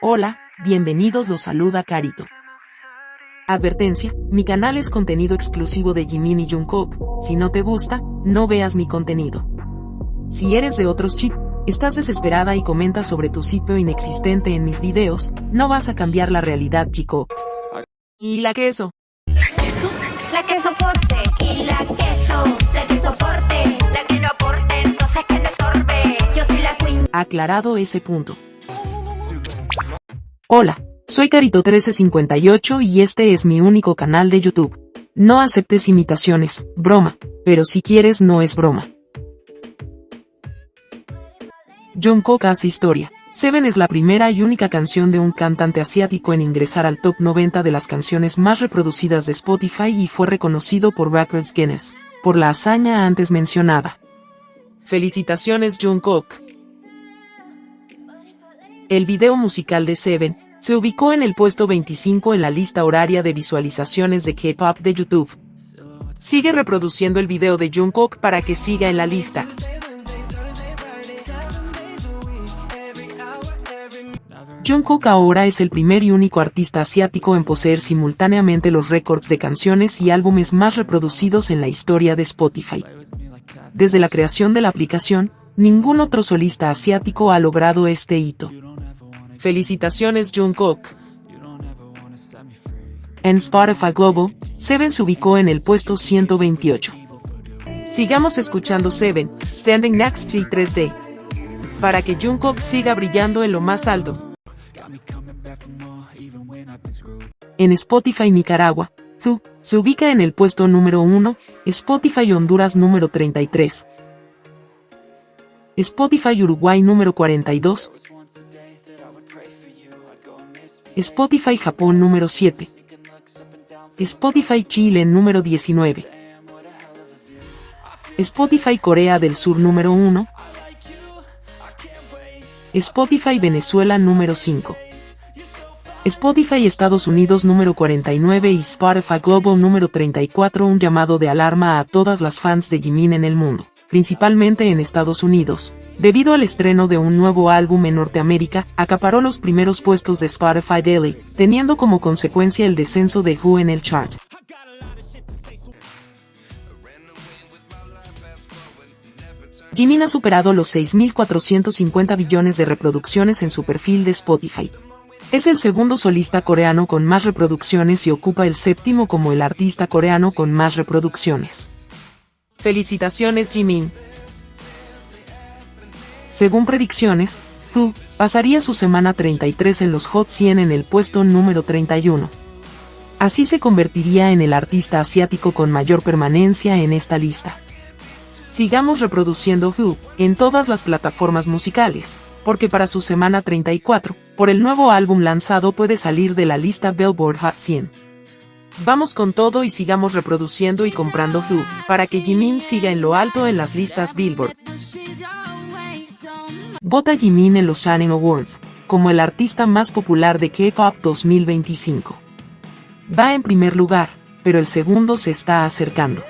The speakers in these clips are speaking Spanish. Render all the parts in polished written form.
Hola, bienvenidos, los saluda Carito. Advertencia, mi canal es contenido exclusivo de Jimin y Jungkook, si no te gusta, no veas mi contenido. Si eres de otros chip, estás desesperada y comentas sobre tu sitio inexistente en mis videos, no vas a cambiar la realidad, chico. ¿Y la queso? ¿La queso? La que soporte. Y la que soporte. La que no aporte, entonces que le sorbe. Yo soy la queen. Aclarado ese punto. Hola, soy Carito1358 y este es mi único canal de YouTube. No aceptes imitaciones, broma, pero si quieres no es broma. Jungkook hace historia. Seven es la primera y única canción de un cantante asiático en ingresar al top 90 de las canciones más reproducidas de Spotify y fue reconocido por Records Guinness, por la hazaña antes mencionada. Felicitaciones, Jungkook. El video musical de Seven se ubicó en el puesto 25 en la lista horaria de visualizaciones de K-pop de YouTube. Sigue reproduciendo el video de Jungkook para que siga en la lista. Jungkook ahora es el primer y único artista asiático en poseer simultáneamente los récords de canciones y álbumes más reproducidos en la historia de Spotify. Desde la creación de la aplicación, ningún otro solista asiático ha logrado este hito. Felicitaciones, Jungkook. En Spotify Global, Seven se ubicó en el puesto 128. Sigamos escuchando Seven, Standing Next to 3D, para que Jungkook siga brillando en lo más alto. En Spotify Nicaragua, Fu se ubica en el puesto número 1, Spotify Honduras número 33, Spotify Uruguay número 42, Spotify Japón número 7, Spotify Chile número 19, Spotify Corea del Sur número 1, Spotify Venezuela número 5, Spotify Estados Unidos número 49 y Spotify Global número 34. Un llamado de alarma a todas las fans de Jimin en el mundo, principalmente en Estados Unidos, debido al estreno de un nuevo álbum en Norteamérica, acaparó los primeros puestos de Spotify Daily, teniendo como consecuencia el descenso de Who en el chart. Jimin ha superado los 6.450 billones de reproducciones en su perfil de Spotify. Es el segundo solista coreano con más reproducciones y ocupa el séptimo como el artista coreano con más reproducciones. Felicitaciones, Jimin. Según predicciones, Who pasaría su semana 33 en los Hot 100 en el puesto número 31. Así se convertiría en el artista asiático con mayor permanencia en esta lista. Sigamos reproduciendo Who en todas las plataformas musicales, porque para su semana 34, por el nuevo álbum lanzado puede salir de la lista Billboard Hot 100. Vamos con todo y sigamos reproduciendo y comprando Who, para que Jimin siga en lo alto en las listas Billboard. Vota Jimin en los Shining Awards, como el artista más popular de K-pop 2025. Va en primer lugar, pero el segundo se está acercando.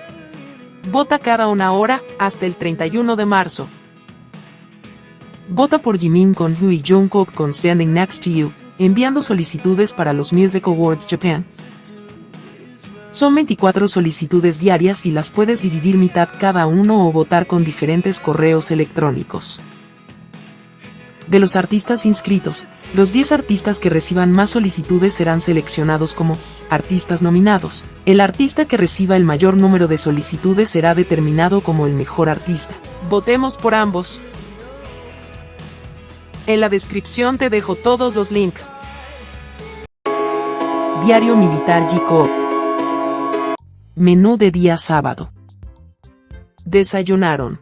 Vota cada una hora, hasta el 31 de marzo. Vota por Jimin con Who y Jungkook con Standing Next to You, enviando solicitudes para los Music Awards Japan. Son 24 solicitudes diarias y las puedes dividir mitad cada uno o votar con diferentes correos electrónicos. De los artistas inscritos, los 10 artistas que reciban más solicitudes serán seleccionados como artistas nominados. El artista que reciba el mayor número de solicitudes será determinado como el mejor artista. Votemos por ambos. En la descripción te dejo todos los links. Diario Militar J-Coop. Menú de día sábado. Desayunaron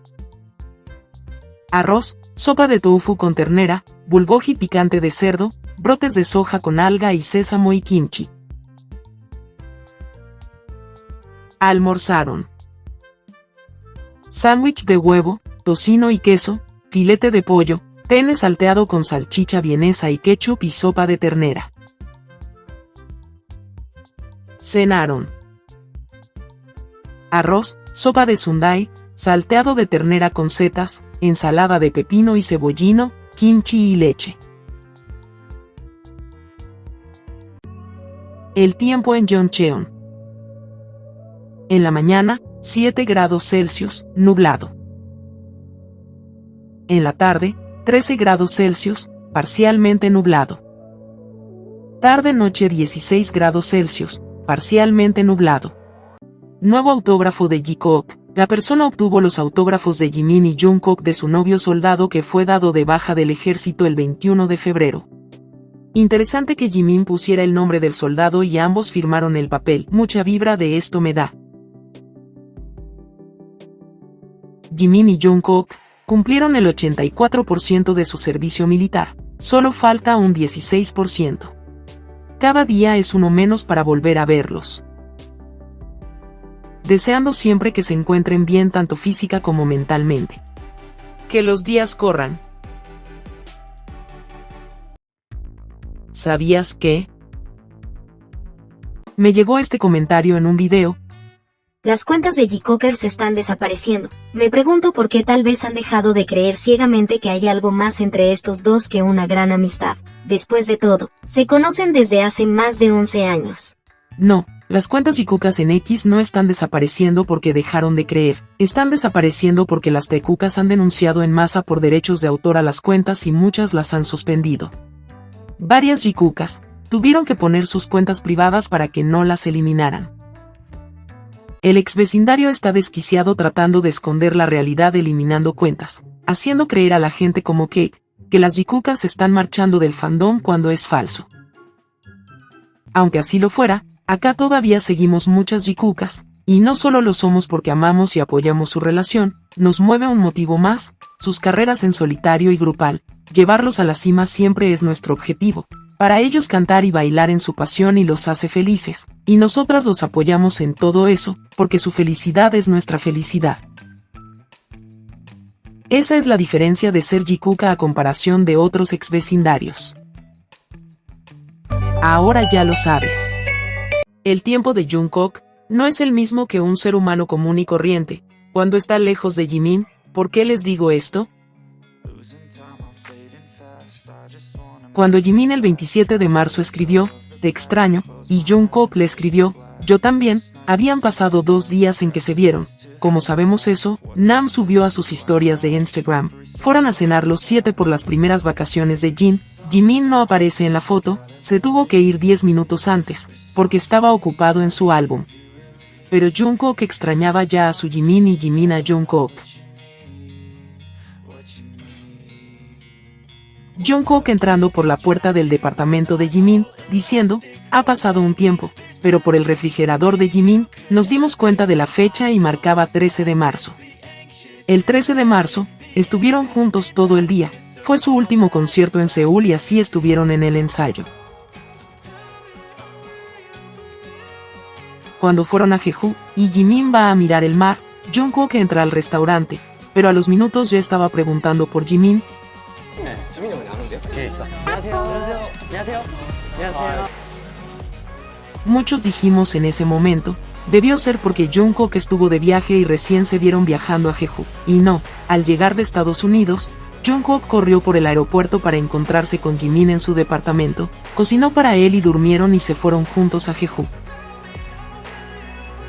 arroz, sopa de tofu con ternera, bulgogi picante de cerdo, brotes de soja con alga y sésamo y kimchi. Almorzaron sándwich de huevo, tocino y queso, filete de pollo, pene salteado con salchicha vienesa y ketchup y sopa de ternera. Cenaron arroz, sopa de sundai, salteado de ternera con setas, ensalada de pepino y cebollino, kimchi y leche. El tiempo en Yeoncheon. En la mañana, 7 grados Celsius, nublado. En la tarde, 13 grados Celsius, parcialmente nublado. Tarde-noche 16 grados Celsius, parcialmente nublado. Nuevo autógrafo de Jikook. La persona obtuvo los autógrafos de Jimin y Jungkook de su novio soldado que fue dado de baja del ejército el 21 de febrero. Interesante que Jimin pusiera el nombre del soldado y ambos firmaron el papel. Mucha vibra de esto me da. Jimin y Jungkook cumplieron el 84% de su servicio militar. Solo falta un 16%. Cada día es uno menos para volver a verlos. Deseando siempre que se encuentren bien tanto física como mentalmente. Que los días corran. ¿Sabías que? Me llegó este comentario en un video. Las cuentas de Jikookers están desapareciendo. Me pregunto por qué tal vez han dejado de creer ciegamente que hay algo más entre estos dos que una gran amistad. Después de todo, se conocen desde hace más de 11 años. No, las cuentas Jikookers en X no están desapareciendo porque dejaron de creer. Están desapareciendo porque las Tekukas han denunciado en masa por derechos de autor a las cuentas y muchas las han suspendido. Varias Jikookers tuvieron que poner sus cuentas privadas para que no las eliminaran. El exvecindario está desquiciado tratando de esconder la realidad eliminando cuentas, haciendo creer a la gente como Cake, que las Jikookers están marchando del fandom cuando es falso. Aunque así lo fuera, acá todavía seguimos muchas Jikookers, y no solo lo somos porque amamos y apoyamos su relación, nos mueve un motivo más, sus carreras en solitario y grupal, llevarlos a la cima siempre es nuestro objetivo. Para ellos cantar y bailar en su pasión y los hace felices, y nosotras los apoyamos en todo eso, porque su felicidad es nuestra felicidad. Esa es la diferencia de ser Jikooka a comparación de otros exvecindarios. Ahora ya lo sabes. El tiempo de Jungkook no es el mismo que un ser humano común y corriente, cuando está lejos de Jimin. ¿Por qué les digo esto? Cuando Jimin el 27 de marzo escribió, "Te extraño", y Jungkook le escribió, "Yo también", habían pasado 2 días en que se vieron. Como sabemos eso, Nam subió a sus historias de Instagram. Fueron a cenar los 7 por las primeras vacaciones de Jin. Jimin no aparece en la foto, se tuvo que ir 10 minutos antes, porque estaba ocupado en su álbum. Pero Jungkook extrañaba ya a su Jimin y Jimin a Jungkook. Jungkook entrando por la puerta del departamento de Jimin, diciendo, "Ha pasado un tiempo", pero por el refrigerador de Jimin, nos dimos cuenta de la fecha y marcaba 13 de marzo. El 13 de marzo, estuvieron juntos todo el día, fue su último concierto en Seúl y así estuvieron en el ensayo. Cuando fueron a Jeju, y Jimin va a mirar el mar, Jungkook entra al restaurante, pero a los minutos ya estaba preguntando por Jimin. Muchos dijimos en ese momento, debió ser porque Jungkook estuvo de viaje y recién se vieron viajando a Jeju, y no, al llegar de Estados Unidos, Jungkook corrió por el aeropuerto para encontrarse con Jimin en su departamento, cocinó para él y durmieron y se fueron juntos a Jeju.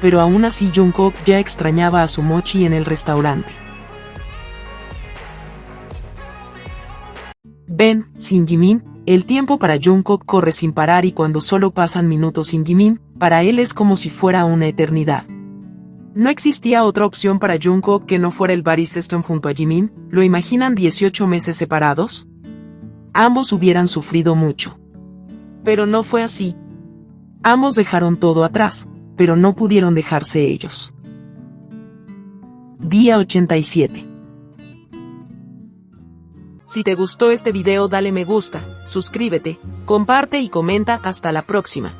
Pero aún así Jungkook ya extrañaba a su mochi en el restaurante. Ven, sin Jimin, el tiempo para Jungkook corre sin parar y cuando solo pasan minutos sin Jimin, para él es como si fuera una eternidad. No existía otra opción para Jungkook que no fuera el body system junto a Jimin. ¿Lo imaginan 18 meses separados? Ambos hubieran sufrido mucho. Pero no fue así. Ambos dejaron todo atrás, pero no pudieron dejarse ellos. Día 87. Si te gustó este video dale me gusta, suscríbete, comparte y comenta. Hasta la próxima.